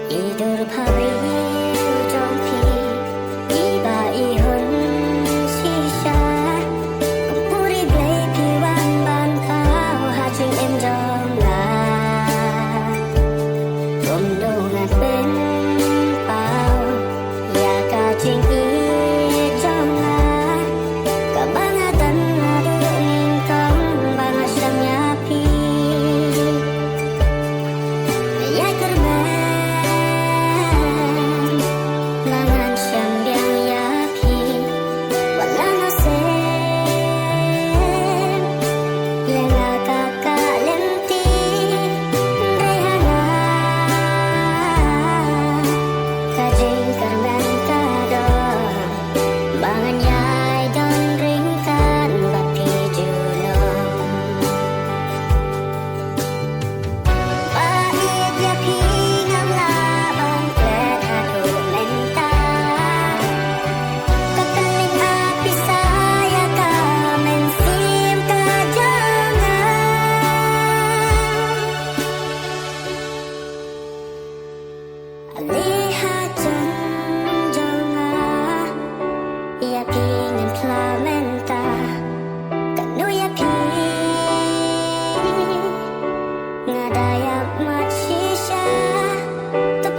Tidur pagi ujung pi tiba ihun shisha kumpuri blay piwan ban kau hajing em jong la tumdungan pen pau ya kajing i jong la kabangatan adu ningkong bang asyamnya pi ya kerma lihat jonga ya pingin plamenta kanu ya pi ngadaya mat shisha top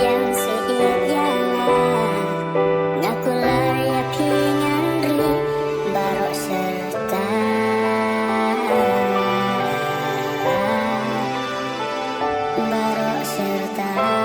yang seit yang ngakular ya pingan ri barok serta barok serta